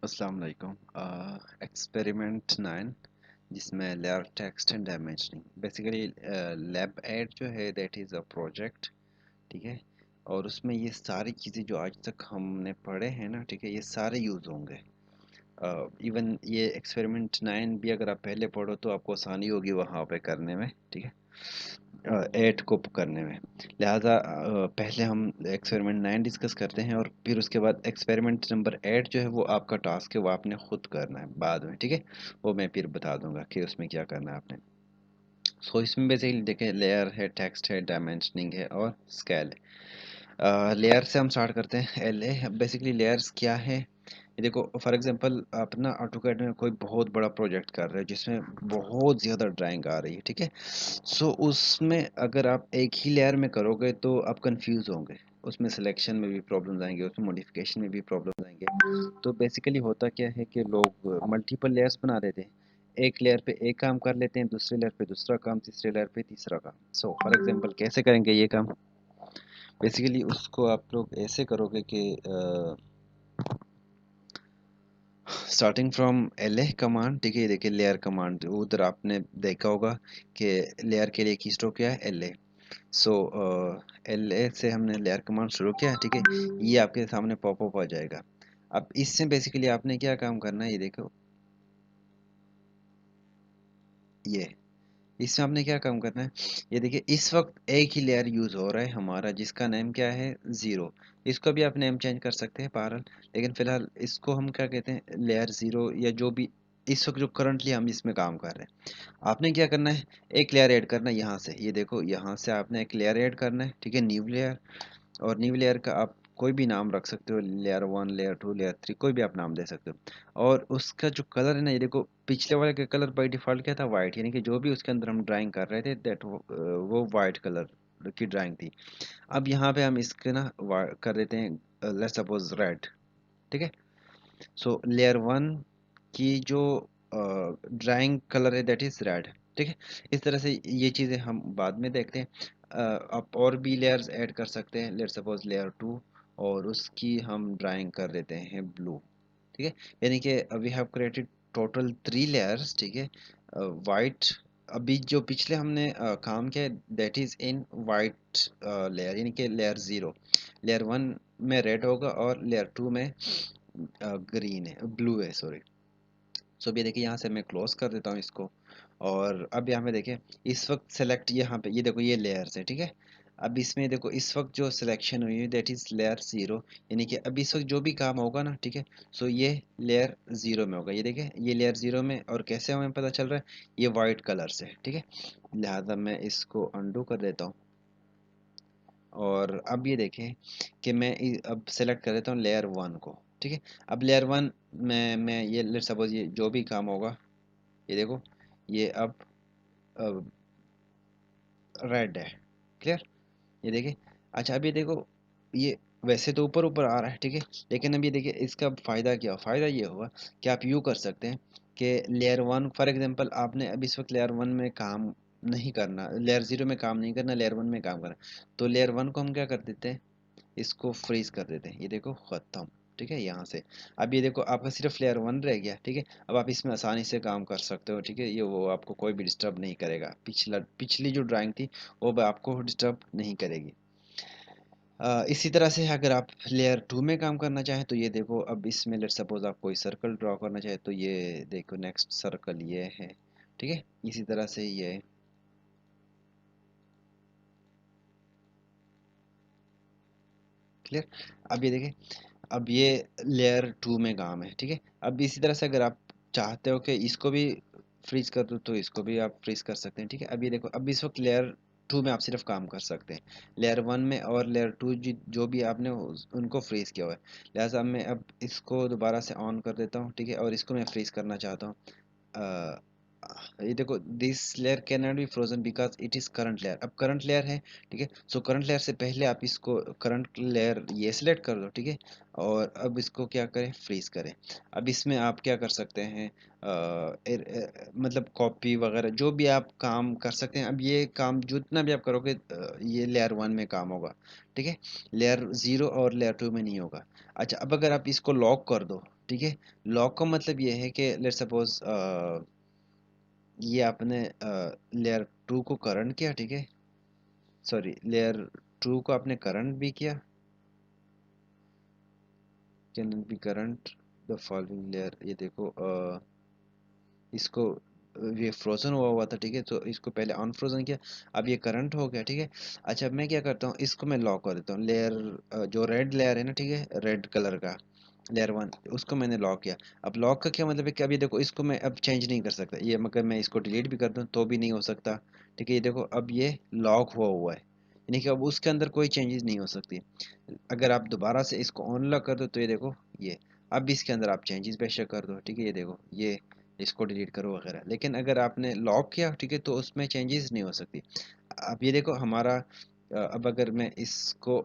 अस्सलाम वालेकुम। एक्सपेरिमेंट 9 जिसमें layer text and dimensioning basically lab एड जो है दैट इज़ अ प्रोजेक्ट। ठीक है। और उसमें ये सारी चीज़ें जो आज तक हमने पढ़े हैं ना, ठीक है, ये सारे यूज़ होंगे। इवन ये एक्सपेरिमेंट 9 भी अगर आप पहले पढ़ो तो आपको आसानी होगी वहाँ पे करने में। ठीक है। ऐड को करने में, लिहाजा पहले हम एक्सपेरिमेंट 9 डिस्कस करते हैं और फिर उसके बाद एक्सपेरिमेंट नंबर 8 जो है वो आपका टास्क है, वो आपने खुद करना है बाद में। ठीक है। वो मैं फिर बता दूंगा कि उसमें क्या करना है आपने। सो इसमें बेसिकली देखें, लेयर है, टेक्स्ट है, डायमेंशनिंग है और स्केल है। लेयर से हम स्टार्ट करते हैं। एल ए बेसिकली लेयर्स क्या है, ये देखो फॉर एग्जांपल आप ना ऑटोकैड में कोई बहुत बड़ा प्रोजेक्ट कर रहे हो जिसमें बहुत ज़्यादा ड्राइंग आ रही है। ठीक है। सो उसमें अगर आप एक ही लेयर में करोगे तो आप कंफ्यूज होंगे, उसमें सिलेक्शन में भी प्रॉब्लम आएंगे, उसमें मॉडिफिकेशन में भी प्रॉब्लम आएंगे। तो बेसिकली होता क्या है कि लोग मल्टीपल लेयर्स बना देते हैं। एक लेयर पे एक काम कर लेते हैं, दूसरे लेयर पे दूसरा काम, तीसरे लेयर पे तीसरा काम। सो फॉर एग्जांपल कैसे करेंगे ये काम, बेसिकली उसको आप लोग ऐसे करोगे कि starting from L A command. ठीक है, ये देखिए लेयर कमांड, उधर आपने देखा होगा कि लेयर के लिए की स्ट्रोक क्या है, L A. So L A से हमने लेयर कमांड शुरू किया। ठीक है। ये आपके सामने पॉपअप आ जाएगा। अब इससे बेसिकली आपने क्या काम करना है, ये देखो, ये इसमें आपने क्या काम करना है, ये देखिए इस वक्त एक ही लेयर यूज हो रहा है हमारा जिसका नेम क्या है, जीरो। इसको भी आप नेम चेंज कर सकते हैं बहरहाल, लेकिन फिलहाल इसको हम क्या कहते हैं, लेयर जीरो, या जो भी इस वक्त जो करंटली हम इसमें काम कर रहे हैं। आपने क्या करना है, एक लेयर ऐड करना है यहाँ से, ये देखो यहाँ से आपने एक लेयर ऐड करना है। ठीक है, न्यू लेयर। और न्यू लेयर का आप कोई भी नाम रख सकते हो, layer one, layer two, layer three, कोई भी आप नाम दे सकते हो। और उसका जो कलर है ना, ये देखो पिछले वाले का कलर बाय डिफॉल्ट क्या था, वाइट, यानी कि जो भी उसके अंदर हम ड्राइंग कर रहे थे दैट वो वाइट कलर की ड्राइंग थी। अब यहाँ पे हम इसके ना कर देते हैं लेट्स सपोज रेड। ठीक है। सो लेयर वन की जो ड्राइंग कलर है दैट इज रेड। ठीक है। इस तरह से ये चीज़ें हम बाद में देखते हैं। आप और भी लेयर्स ऐड कर सकते हैं, लेट सपोज लेयर टू, और उसकी हम ड्राइंग कर देते हैं ब्लू। ठीक है। यानी कि we have created total 3 layers. ठीक है। वाइट, अभी जो पिछले हमने काम किया that is in white layer, यानी कि लेयर जीरो। लेयर वन में रेड होगा और लेयर टू में ग्रीन है, ब्लू है, सॉरी। सो अभी देखिए यहाँ से मैं क्लोज कर देता हूँ इसको। और अब यहाँ पे देखिए इस वक्त सेलेक्ट, यहाँ पे ये देखो ये लेयर्स है। ठीक है। अब इसमें देखो इस वक्त जो सिलेक्शन हुई है दैट इज लेयर जीरो, यानी कि अब इस वक्त जो भी काम होगा ना, ठीक है, सो ये लेयर जीरो में होगा। ये देखिए ये लेयर जीरो में, और कैसे हमें पता चल रहा है, ये वाइट कलर से। ठीक है। लिहाजा मैं इसको अंडू कर देता हूँ। और अब ये देखें कि मैं अब सेलेक्ट कर देता हूँ लेयर वन को। ठीक है। अब लेयर वन में मैं ये लेट सपोज ये जो भी काम होगा, ये देखो ये अब रेड है। क्लियर। ये देखिए। अच्छा अब ये देखो, ये वैसे तो ऊपर ऊपर आ रहा है। ठीक है। लेकिन अब ये देखिए इसका फ़ायदा क्या, फ़ायदा ये होगा कि आप यूँ कर सकते हैं कि लेयर वन फॉर एग्जांपल आपने अब इस वक्त लेयर वन में काम नहीं करना, लेयर ज़ीरो में काम नहीं करना, लेयर वन में काम करना, तो लेयर वन को हम क्या कर देते हैं, इसको फ्रीज कर देते हैं। ये देखो खत्म। ठीक है, यहाँ से अब ये देखो आपका सिर्फ लेयर वन रह गया। ठीक है। अब आप इसमें आसानी से काम कर सकते हो। ठीक है, ये वो आपको कोई भी डिस्टर्ब नहीं करेगा, पिछली जो ड्राइंग थी वो भी आपको डिस्टर्ब नहीं करेगी। इसी तरह से अगर आप लेयर टू में काम करना चाहें तो ये देखो, अब इसमें लेट सपोज आप कोई सर्कल ड्रॉ करना चाहे तो ये देखो नेक्स्ट सर्कल ये है। ठीक है। इसी तरह से ये क्लियर। अब ये देखें, अब ये लेयर टू में काम है। ठीक है। अब इसी तरह से अगर आप चाहते हो कि इसको भी फ्रीज कर दो तो इसको भी आप फ्रीज कर सकते हैं। ठीक है। अब ये देखो, अब इस वक्त लेयर टू में आप सिर्फ काम कर सकते हैं, लेयर वन में और लेयर टू जो भी आपने उनको फ्रीज किया हुआ है। लिहाजा मैं अब इसको दोबारा से ऑन कर देता हूँ। ठीक है। और इसको मैं फ्रीज करना चाहता हूँ। अ, ये देखो this layer can not be frozen because it is current layer. अब करंट लेयर है। ठीक है। सो करंट लेयर से पहले आप इसको करंट लेयर ये सिलेक्ट कर दो। ठीक है। और अब इसको क्या करें, फ्रीज करें। अब इसमें आप क्या कर सकते हैं, मतलब कॉपी वगैरह जो भी आप काम कर सकते हैं। अब ये काम जितना भी आप करोगे ये लेयर वन में काम होगा। ठीक है। लेयर जीरो और लेयर टू में नहीं होगा। अच्छा अब अगर आप इसको लॉक कर दो, ठीक है। लॉक का मतलब ये है कि लेट्स सपोज ये आपने लेयर टू को करंट किया, ठीक है, सॉरी लेयर टू को आपने करंट भी किया, can be current the following layer, ये देखो इसको ये फ्रोजन हुआ था, ठीक है, तो इसको पहले अनफ्रोजन किया, अब ये करंट हो गया, ठीक है। अच्छा अब मैं क्या करता हूँ, इसको मैं लॉक कर देता हूँ, लेयर जो रेड लेयर है ना, ठीक है, रेड कलर का लेयर वन, उसको मैंने लॉक किया। अब लॉक का क्या मतलब है कि अब ये देखो इसको मैं अब चेंज नहीं कर सकता, ये मगर मैं इसको डिलीट भी कर दूँ तो भी नहीं हो सकता, ठीक है। ये देखो अब ये लॉक हुआ हुआ है, यानी कि अब उसके अंदर कोई चेंजेस नहीं हो सकती। अगर आप दोबारा से इसको ऑन लॉक कर दो तो ये देखो ये, अब इसके अंदर आप चेंजेस बेशक कर दो, ठीक है, ये देखो ये, इसको डिलीट करो वगैरह, लेकिन अगर आपने लॉक किया, ठीक है, तो उसमें चेंजेस नहीं हो सकती। अब ये देखो हमारा अब अगर मैं इसको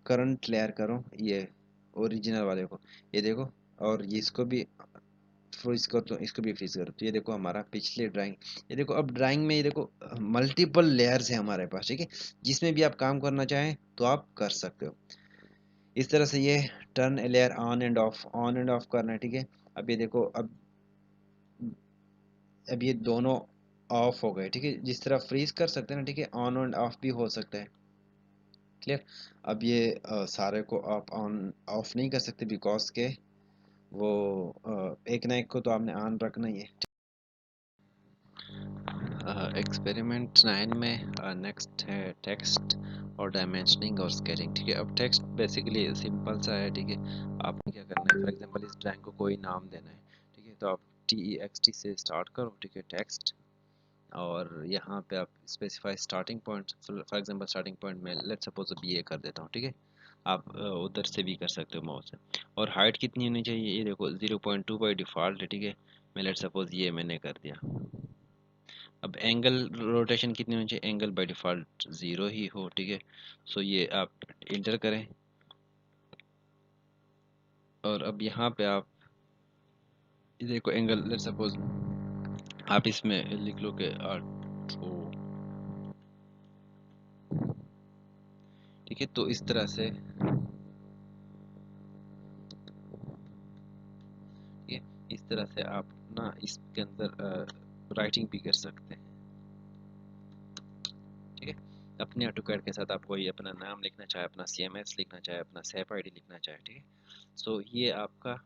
करंट लेयर करूँ, ये ओरिजिनल वाले को, ये देखो, और ये इसको भी फ्रीज कर दो, इसको भी फ्रीज कर दो, तो ये देखो हमारा पिछले ड्राइंग, ये देखो अब ड्राइंग में ये देखो मल्टीपल लेयर्स है हमारे पास, ठीक है, जिसमें भी आप काम करना चाहें तो आप कर सकते हो। इस तरह से ये turn layer on end of करना है, ठीक है। अब ये देखो अब ये दोनों ऑफ हो गए, ठीक है, जिस तरह फ्रीज कर सकते हैं ना, ठीक है, ऑन एंड ऑफ भी हो सकता है, क्लियर। अब ये सारे को आप ऑन ऑफ नहीं कर सकते बिकॉज के वो एक ना एक को तो आपने ऑन रखना ही है। एक्सपेरिमेंट 9 में नेक्स्ट है टेक्स्ट और डायमेंशनिंग और स्केलिंग, ठीक है। अब टेक्स्ट बेसिकली सिंपल सा है, ठीक है, आपने क्या करना है, फॉर एग्जांपल इस ड्राइंग को कोई नाम देना है, ठीक है, तो आप TEXT से स्टार्ट करो, ठीक है, टेक्स्ट, और यहाँ पे आप specify starting point, for example starting point में लेट्स सपोज अब ये कर देता हूँ, ठीक है, आप उधर से भी कर सकते हो माउस से। और हाइट कितनी होनी चाहिए, ये देखो 0.2 बाई डिफ़ॉल्ट है, ठीक है, मैं लेट्स सपोज ये मैंने कर दिया। अब एंगल रोटेशन कितनी होनी चाहिए, एंगल बाय डिफ़ॉल्ट 0 ही हो, ठीक है, सो ये आप इंटर करें, और अब यहाँ पे आप ये देखो एंगल लेट्स सपोज आप इसमें लिख लो कि 8, ठीक है, तो इस तरह से, ठीक है, इस तरह से आप ना इसके अंदर राइटिंग भी कर सकते हैं, ठीक है। अपने ऑटोकैड के साथ आप कोई अपना नाम लिखना चाहे, अपना CMS लिखना चाहे, अपना SAP ID लिखना चाहे, ठीक है, सो ये आपका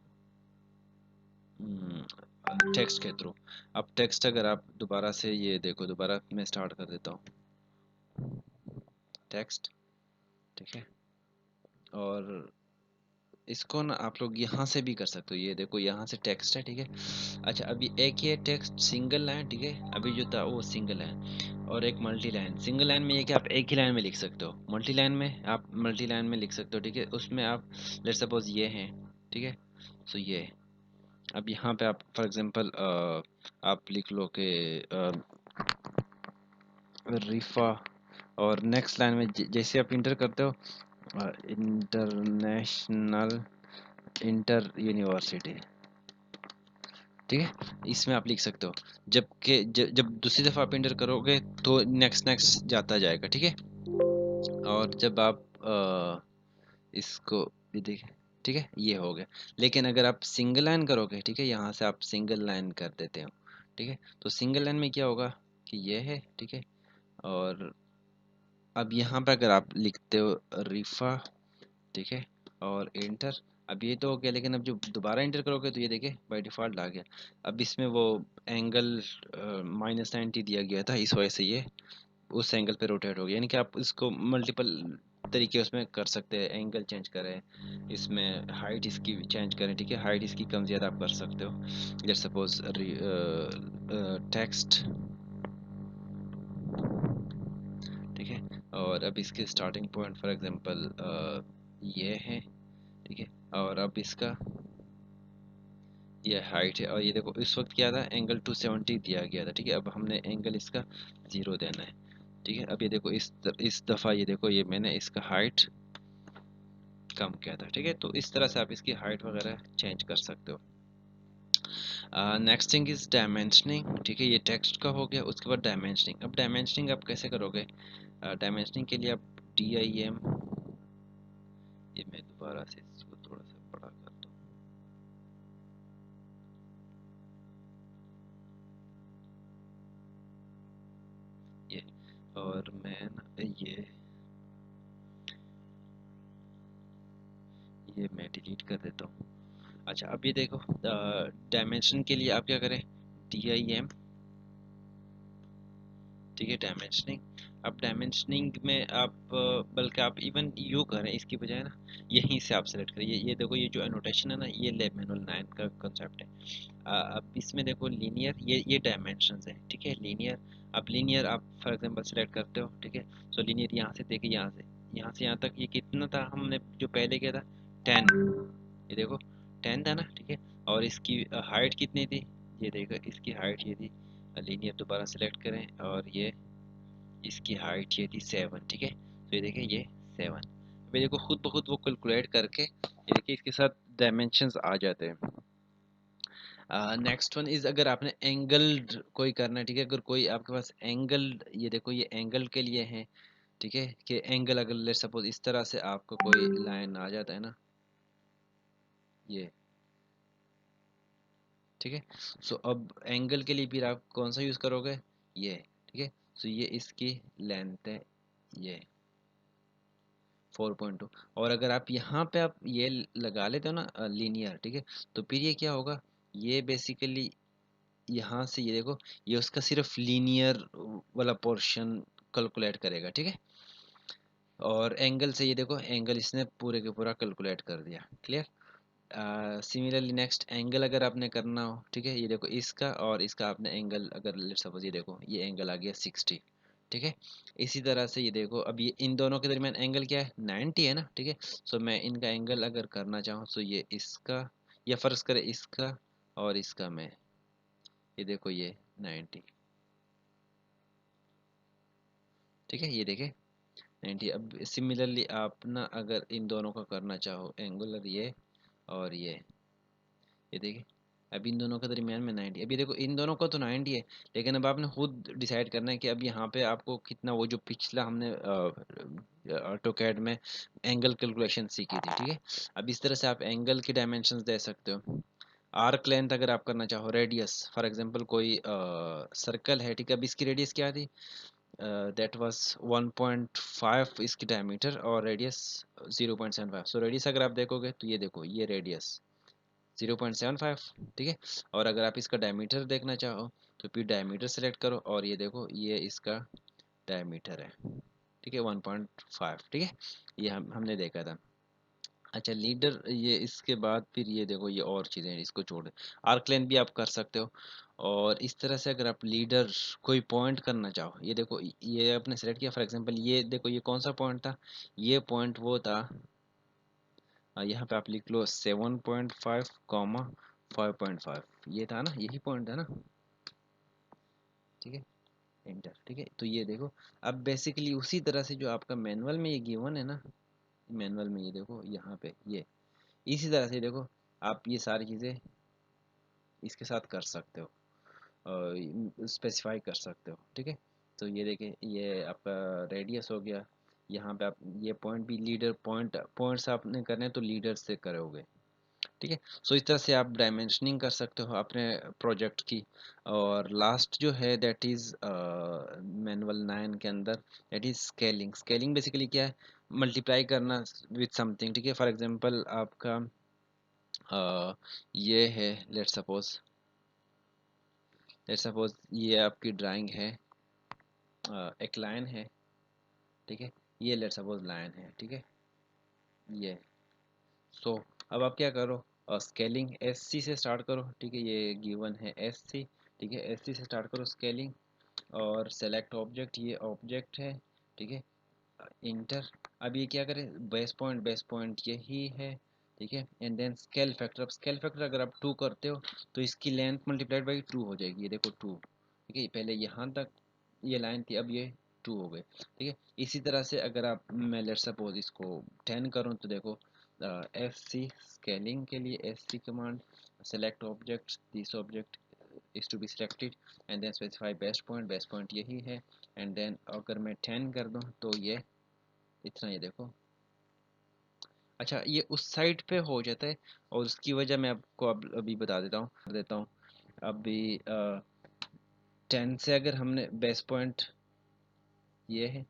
टेक्स्ट के थ्रू। अब टेक्स्ट अगर आप दोबारा से ये देखो, दोबारा मैं स्टार्ट कर देता हूँ टेक्स्ट, ठीक है, और इसको ना आप लोग यहाँ से भी कर सकते हो, ये देखो यहाँ से टेक्स्ट है, ठीक है। अच्छा अभी एक ये टेक्स्ट सिंगल लाइन, ठीक है, अभी जो था वो सिंगल लाइन, और एक मल्टी लाइन। सिंगल लाइन में ये कि आप एक ही लाइन में लिख सकते हो, मल्टी लाइन में आप मल्टी लाइन में लिख सकते हो, ठीक है, उसमें आप लेट सपोज ये हैं, ठीक है, सो ये अब यहाँ पे आप फॉर एग्जांपल आप लिख लो कि रिफा, और नेक्स्ट लाइन में जैसे आप इंटर करते हो इंटरनेशनल इंटर यूनिवर्सिटी, ठीक है, इसमें आप लिख सकते हो। जबकि जब दूसरी दफ़ा आप इंटर करोगे तो नेक्स्ट नेक्स्ट जाता जाएगा, ठीक है। और जब आप इसको भी देखें, ठीक है, ये हो गया। लेकिन अगर आप सिंगल लाइन करोगे, ठीक है, यहाँ से आप सिंगल लाइन कर देते हो, ठीक है, तो सिंगल लाइन में क्या होगा कि ये है, ठीक है, और अब यहाँ पे अगर आप लिखते हो रिफा, ठीक है, और इंटर, अब ये तो हो गया, लेकिन अब जो दोबारा इंटर करोगे तो ये देखिए बाय डिफ़ॉल्ट आ गया। अब इसमें वो एंगल -90 दिया गया था, इस वजह से ये उस एंगल पे रोटेट हो गया, यानी कि आप इसको मल्टीपल तरीके उसमें कर सकते हैं, एंगल चेंज करें, इसमें हाइट इसकी चेंज करें, ठीक है, हाइट इसकी कम ज़्यादा आप कर सकते हो। लेट्स सपोज टेक्स्ट, ठीक है, और अब इसके स्टार्टिंग पॉइंट फॉर एग्जांपल ये है, ठीक है, और अब इसका ये हाइट है, और ये देखो इस वक्त क्या था, एंगल 270 दिया गया था, ठीक है, अब हमने एंगल इसका 0 देना है, ठीक है। अब ये देखो इस दफ़ा ये देखो ये मैंने इसका हाइट कम किया था, ठीक है, तो इस तरह से आप इसकी हाइट वगैरह चेंज कर सकते हो। नेक्स्ट थिंग इज़ डायमेंशनिंग, ठीक है, ये टेक्स्ट का हो गया। उसके बाद डायमेंशनिंग। अब डायमेंशनिंग आप कैसे करोगे, डायमेंशनिंग के लिए आप DIM, ये मैं दोबारा से इसको थोड़ा सा बड़ा कर दूँ, और मैं ना ये मैं डिलीट कर देता हूँ। अच्छा अब ये देखो, डायमेंशन के लिए आप क्या करें, DIM, ठीक है, डायमेंशनिंग। अब डायमेंशनिंग में आप बल्कि आप इवन यू करें इसकी बजाय ना, यहीं से आप सेलेक्ट करें। ये देखो, ये जो एनोटेशन है ना, ये लैब मैनुअल 9 का कंसेप्ट है। अब इसमें देखो लीनियर, ये डायमेंशंस है, ठीक है, लीनियर। अब लीनियर आप फॉर एग्जांपल सेलेक्ट करते हो, ठीक है। सो लीनियर यहाँ से देखिए, यहाँ से यहाँ तक ये कितना था, हमने जो पहले किया था 10, ये देखो 10 था ना, ठीक है। और इसकी हाइट कितनी थी, ये देखो इसकी हाइट ये थी। लीनियर दोबारा सेलेक्ट करें और ये इसकी हाइट ये थी 7, ठीक है। तो ये देखिए ये 7। अभी देखो खुद ब खुद वो कैलकुलेट करके ये देखिए इसके साथ डायमेंशंस आ जाते हैं। नेक्स्ट वन इज, अगर आपने एंगल्ड कोई करना है, ठीक है, अगर कोई आपके पास एंगल्ड, ये देखो ये एंगल के लिए है, ठीक है, कि एंगल अगर लेट सपोज इस तरह से आपको कोई लाइन आ जाता है ना, ये, ठीक है। सो अब एंगल के लिए फिर आप कौन सा यूज करोगे, ये, ठीक है। सो ये इसकी लेंथ है, ये 4.2। और अगर आप यहाँ पे आप ये लगा लेते हो ना लीनियर, ठीक है, तो फिर ये क्या होगा, ये बेसिकली यहाँ से ये देखो, ये उसका सिर्फ लीनियर वाला पोर्शन कैलकुलेट करेगा, ठीक है। और एंगल से ये देखो, एंगल इसने पूरे के पूरा कैलकुलेट कर दिया, क्लियर। सिमिलरली नेक्स्ट एंगल अगर आपने करना हो, ठीक है, ये देखो इसका और इसका आपने एंगल, अगर लेट्स सपोज ये देखो ये एंगल आ गया 60, ठीक है। इसी तरह से ये देखो, अब ये इन दोनों के दरमियान एंगल क्या है, 90 है ना, ठीक है। सो मैं इनका एंगल अगर करना चाहूँ, सो ये इसका, या फर्ज करें इसका और इसका, मैं ये देखो ये 90, ठीक है, ये देखे 90। अब सिमिलरली आप ना अगर इन दोनों का करना चाहो एंगुलर, ये और ये देखिए, अब इन दोनों के दरमियान में 90। अभी देखो इन दोनों का तो 90 है, लेकिन अब आपने खुद डिसाइड करना है कि अब यहाँ पे आपको कितना, वो जो पिछला हमने ऑटोकैड में एंगल कैलकुलेशन सीखी थी, ठीक है। अब इस तरह से आप एंगल की डायमेंशंस दे सकते हो। आर्क लेंथ अगर आप करना चाहो, रेडियस फॉर एग्जांपल कोई सर्कल है, ठीक है, अब इसकी रेडियस क्या थी, दैट वाज 1.5 इसकी डायमीटर और रेडियस 0.75। सो रेडियस अगर आप देखोगे तो ये देखो ये रेडियस 0.75, ठीक है। और अगर आप इसका डायमीटर देखना चाहो तो फिर डायमीटर सेलेक्ट करो और ये देखो ये इसका डायमीटर है, ठीक है, 1.5, ठीक है। ये हमने देखा था। अच्छा लीडर, ये इसके बाद फिर ये देखो ये और चीज़ें हैं, इसको छोड़, आर्क लेंथ भी आप कर सकते हो। और इस तरह से अगर आप लीडर कोई पॉइंट करना चाहो, ये देखो ये आपने सेलेक्ट किया, फॉर एग्जांपल ये देखो ये कौन सा पॉइंट था, ये पॉइंट वो था, यहाँ पे आप लिख लो 7.5 कॉमा 5.5, ये था ना, यही पॉइंट है ना, ठीक है, एंटर, ठीक है। तो ये देखो, अब बेसिकली उसी तरह से जो आपका मैनुअल में ये गिवन है ना, मैनुअल में ये देखो यहाँ पे ये, इसी तरह से देखो आप ये सारी चीज़ें इसके साथ कर सकते हो, स्पेसिफाई कर सकते हो, ठीक है। तो ये देखिए ये आपका रेडियस हो गया, यहाँ पे आप ये पॉइंट भी लीडर पॉइंट्स आपने करने हैं तो लीडर से करोगे, ठीक है। सो इस तरह से आप डायमेंशनिंग कर सकते हो अपने प्रोजेक्ट की। और लास्ट जो है दैट इज़ मैनुअल 9 के अंदर, that is scaling. Scaling basically क्या है, मल्टीप्लाई करना विथ समथिंग, ठीक है। फॉर एग्जांपल आपका ये है, लेट्स सपोज ये आपकी ड्राइंग है, एक लाइन है, ठीक है, ये लेट्स सपोज लाइन है, ठीक है, ये। सो अब आप क्या करो, स्केलिंग एस सी से स्टार्ट करो, ठीक है, ये गिवन है एस सी, ठीक है, एस सी से स्टार्ट करो स्केलिंग। और सेलेक्ट ऑब्जेक्ट, ये ऑब्जेक्ट है, ठीक है, इंटर। अब ये क्या करें, बेस पॉइंट यही है, ठीक है। एंड देन स्केल फैक्टर, अब स्केल फैक्टर अगर आप 2 करते हो तो इसकी लेंथ मल्टीप्लाइड बाई 2 हो जाएगी, ये देखो 2, ठीक है। पहले यहाँ तक ये लाइन थी, अब ये 2 हो गए, ठीक है। इसी तरह से अगर आप, मैं लेट्स सपोज इसको 10 करूँ तो देखो एफ सी, स्केलिंग के लिए F C command, select object, this object is to be selected and then specify best point यही है। एंड देन अगर मैं 10 कर दूं तो ये इतना, ये देखो। अच्छा ये उस साइड पे हो जाता है और उसकी वजह मैं आपको अभी बता देता हूँ। अभी 10 से अगर हमने बेस पॉइंट ये है,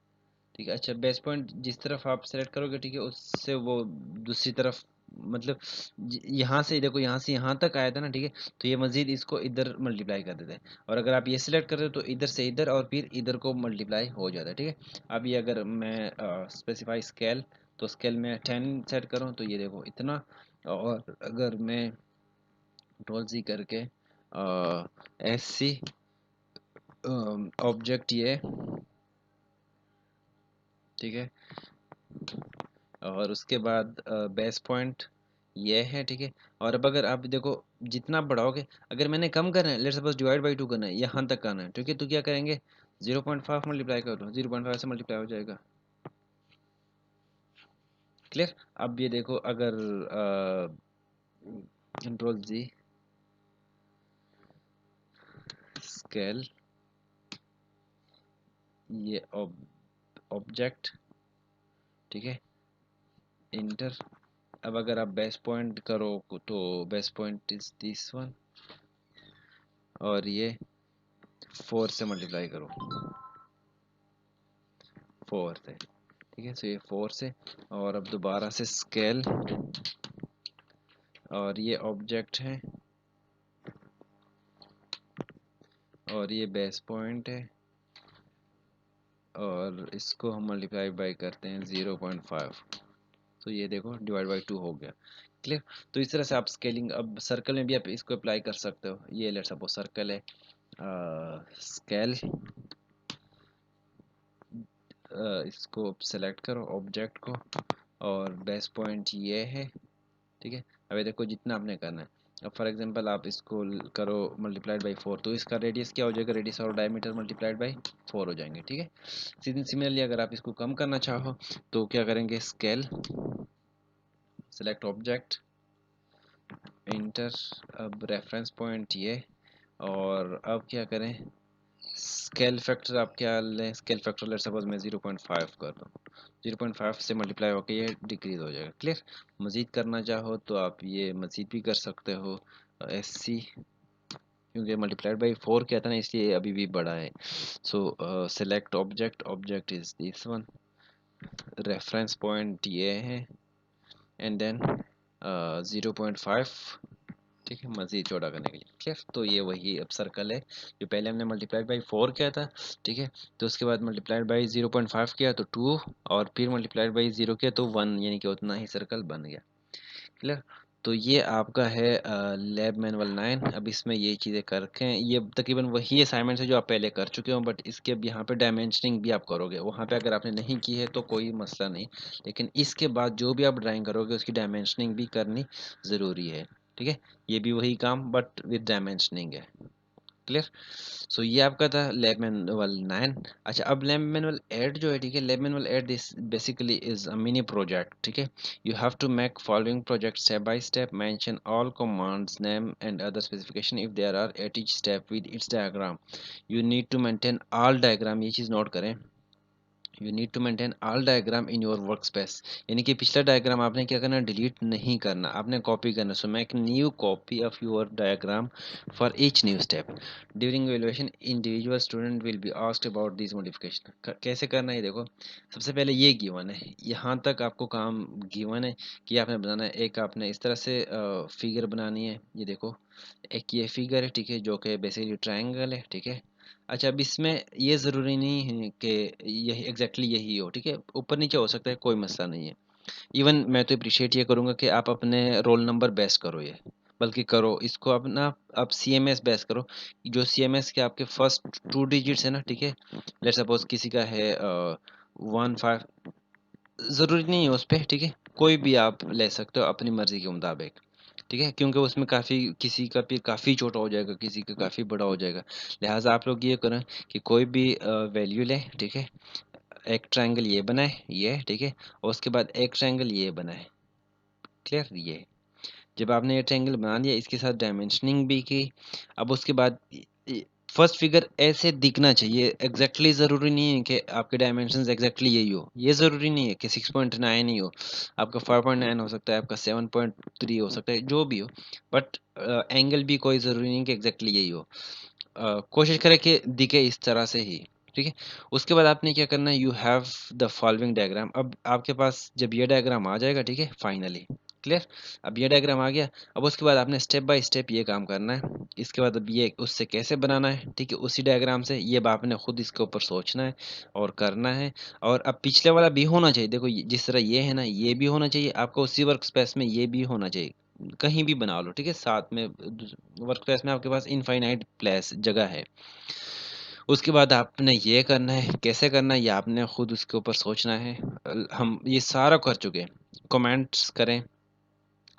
ठीक है। अच्छा, बेस पॉइंट जिस तरफ आप सेलेक्ट करोगे, ठीक है, उससे वो दूसरी तरफ, मतलब यहाँ से देखो, यहाँ से यहाँ तक आया था ना, ठीक है, तो ये मजीद इसको इधर मल्टीप्लाई कर देते हैं। और अगर आप ये सिलेक्ट करते हो तो इधर से इधर और फिर इधर को मल्टीप्लाई हो जाता है, ठीक है। अब ये अगर मैं स्पेसिफाई स्केल, तो स्केल में 10 सेट करूँ तो ये देखो इतना। और अगर मैं कंट्रोल सी करके एस सी ऑब्जेक्ट ये, ठीक है, और उसके बाद बेस पॉइंट ये है, ठीक है। और अब अगर आप देखो जितना बढ़ाओगे, अगर मैंने कम करना है, लेट्स सपोज डिवाइड बाई 2 करना है, यहाँ तक करना है, ठीक है, तो क्या करेंगे, 0.5 मल्टीप्लाई कर दो, 0.5 से मल्टीप्लाई हो जाएगा। क्लियर। अब ये देखो, अगर कंट्रोल जी स्केल ये ऑब्जेक्ट, ठीक है, इंटर। अब अगर आप बेस पॉइंट करो तो base point is this one, और ये 4 से मल्टीप्लाई करो, 4 से, ठीक है, तो ये 4 से। और अब दोबारा से स्केल, और ये ऑब्जेक्ट है, और ये बेस पॉइंट है, और इसको हम मल्टीप्लाई बाई करते हैं 0.5, तो ये देखो डिवाइड बाई 2 हो गया। क्लियर। तो इस तरह से आप स्केलिंग, अब सर्कल में भी आप इसको अप्लाई कर सकते हो। ये लेट्स सपोज सर्कल है, स्केल, इसको सेलेक्ट करो ऑब्जेक्ट को, और बेस पॉइंट ये है, ठीक है। अब ये देखो जितना आपने करना है, अब फॉर एग्जांपल आप इसको करो मल्टीप्लाइड बाई 4, तो इसका रेडियस क्या हो जाएगा, रेडियस और डायमीटर मल्टीप्लाइड बाई 4 हो जाएंगे, ठीक है। सिमिलरली अगर आप इसको कम करना चाहो तो क्या करेंगे, स्केल, सेलेक्ट ऑब्जेक्ट, इंटर, अब रेफरेंस पॉइंट ये, और अब क्या करें, स्केल फैक्टर आप क्या लें, स्केल फैक्टर लेट सपोज मैं 0.5 कर दूँ, 0.5 से मल्टीप्लाई होकर ये डिक्रीज हो जाएगा। क्लियर। मज़ीद करना चाहो तो आप ये मज़ीद भी कर सकते हो, एस सी, क्योंकि मल्टीप्लाइड बाई 4 क्या था ना, इसलिए अभी भी बड़ा है। सो select object, object is this one, reference point ये है, एंड देन 0.5, ठीक है, मज़ीद चौड़ा करने के लिए। क्लियर। तो ये वही अब सर्कल है जो पहले हमने मल्टीप्लाइड बाई 4 किया था, ठीक है, तो उसके बाद मल्टीप्लाइड बाई 0.5 किया तो 2, और फिर मल्टीप्लाइड बाई 0 किया तो 1, यानी कि उतना ही सर्कल बन गया। क्लियर। तो ये आपका है लैब मैनुअल 9। अब इसमें ये चीज़ें करके, ये तकरीबन वही असाइनमेंट है जो आप पहले कर चुके हो, बट इसके अब यहाँ पे डायमेंशनिंग भी आप करोगे। वहाँ पे अगर आपने नहीं की है तो कोई मसला नहीं, लेकिन इसके बाद जो भी आप ड्राइंग करोगे उसकी डायमेंशनिंग भी करनी ज़रूरी है, ठीक है। ये भी वही काम बट विद डायमेंशनिंग है। क्लियर। सो ये आपका था लैब मैनुअल 9। अच्छा, अब लैब मैनुअल 8 जो है, ठीक है, lab manual 8 this basically is a mini project, ठीक है। You have to make following project step by step, mention all commands name and other specification if there are at each step with its diagram. You need to maintain all diagram, ये चीज़ note करें, you need to maintain all diagram in your work space, यानी कि पिछला diagram आपने क्या करना, delete नहीं करना, आपने कॉपी करना। So make new copy of your diagram for each new step. During evaluation individual student will be asked about this modification. कैसे करना है, देखो सबसे पहले ये गिवन है, यहाँ तक आपको काम गिवन है कि आपने बनाना है। एक आपने इस तरह से फिगर बनानी है, ये देखो एक ये फिगर है, ठीक है, जो कि बेसिकली ट्रायंगल है, ठीक है। अच्छा, अब इसमें ये ज़रूरी नहीं है कि यही एग्जैक्टली यही हो, ठीक है, ऊपर नीचे हो सकता है, कोई मसला नहीं है। इवन मैं तो अप्रिशिएट ये करूँगा कि आप अपने रोल नंबर बेस करो ये, बल्कि करो इसको अपना, आप सी एम एस बेस करो, जो सी एम एस के आपके फर्स्ट 2 डिजिट्स है ना, ठीक है। लेट सपोज किसी का है 1 5, ज़रूरी नहीं है उस पर, ठीक है, कोई भी आप ले सकते हो अपनी मर्ज़ी के मुताबिक, ठीक है, क्योंकि उसमें काफ़ी, किसी का भी काफ़ी छोटा हो जाएगा, किसी का काफ़ी बड़ा हो जाएगा। लिहाजा आप लोग ये करें कि कोई भी वैल्यू लें, ठीक है, एक ट्रायंगल ये बनाए, ये, ठीक है, और उसके बाद एक ट्रायंगल ये बनाए। क्लियर। ये जब आपने ये ट्रायंगल बना दिया, इसके साथ डायमेंशनिंग भी की, अब उसके बाद फर्स्ट फिगर ऐसे दिखना चाहिए, एग्जैक्टली ज़रूरी नहीं है कि आपके डायमेंशंस एग्जैक्टली यही हो, ये ज़रूरी नहीं है कि 6.9 ही हो, आपका 5.9 हो सकता है, आपका 7.3 हो सकता है, जो भी हो, बट एंगल भी कोई ज़रूरी नहीं कि एग्जैक्टली यही हो। कोशिश करें कि दिखे इस तरह से ही, ठीक है। उसके बाद आपने क्या करना है, you have the following diagram. अब आपके पास जब ये डायग्राम आ जाएगा, ठीक है, फाइनली क्लियर। अब ये डायग्राम आ गया। अब उसके बाद आपने स्टेप बाय स्टेप ये काम करना है। इसके बाद अब ये उससे कैसे बनाना है, ठीक है, उसी डायग्राम से। ये अब आपने खुद इसके ऊपर सोचना है और करना है। और अब पिछले वाला भी होना चाहिए। देखो जिस तरह ये है ना, ये भी होना चाहिए आपको उसी वर्क स्पेस में, ये भी होना चाहिए। कहीं भी बना लो, ठीक है, साथ में वर्क स्पेस में आपके पास इनफाइनाइट प्लेस जगह है। उसके बाद आपने ये करना है, कैसे करना है ये आपने खुद उसके ऊपर सोचना है। हम ये सारा कर चुके हैं, कमेंट्स करें।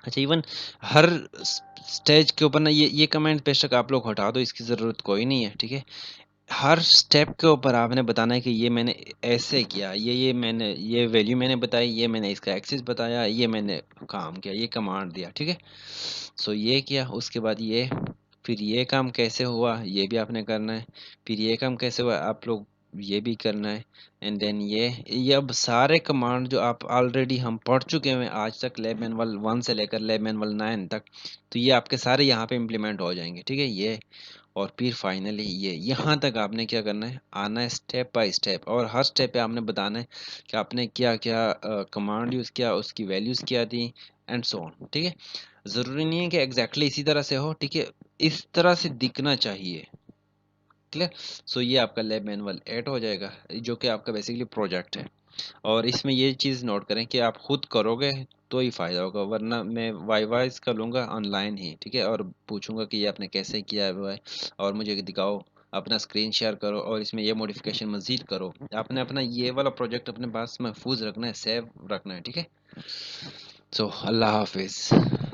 अच्छा, इवन हर स्टेज के ऊपर ना ये कमेंट बेशक आप लोग हटा दो, इसकी ज़रूरत कोई नहीं है, ठीक है। हर स्टेप के ऊपर आपने बताना है कि ये मैंने ऐसे किया, ये मैंने ये वैल्यू मैंने बताई, ये मैंने इसका एक्सिस बताया, ये मैंने काम किया, ये कमांड दिया, ठीक है। सो ये किया। उसके बाद ये, फिर ये काम कैसे हुआ ये भी आपने करना है। फिर ये काम कैसे हुआ आप लोग ये भी करना है। एंड देन ये अब सारे कमांड जो आप ऑलरेडी हम पढ़ चुके हैं आज तक, लैब मैनुअल 1 से लेकर लैब मैनुअल 9 तक, तो ये आपके सारे यहाँ पे इम्प्लीमेंट हो जाएंगे, ठीक है। ये और फिर फाइनली ये यहाँ तक आपने क्या करना है, आना है स्टेप बाय स्टेप। और हर स्टेप पे आपने बताना है कि आपने क्या क्या कमांड यूज़ किया, उसकी वैल्यूज़ क्या थी, एंड सो ऑन, ठीक है। ज़रूरी नहीं है कि एग्जैक्टली इसी तरह से हो, ठीक है, इस तरह से दिखना चाहिए, क्लियर। सो ये आपका लैब मैनुअल 8 हो जाएगा, जो कि आपका बेसिकली प्रोजेक्ट है। और इसमें ये चीज़ नोट करें कि आप खुद करोगे तो ही फ़ायदा होगा, वरना मैं वाइवा इसका लूँगा ऑनलाइन ही, ठीक है, और पूछूंगा कि ये आपने कैसे किया हुआ है और मुझे दिखाओ, अपना स्क्रीन शेयर करो और इसमें ये मॉडिफिकेशन मज़ीद करो। आपने अपना ये वाला प्रोजेक्ट अपने पास महफूज रखना है, सेव रखना है, ठीक है। सो अल्लाह हाफिज़।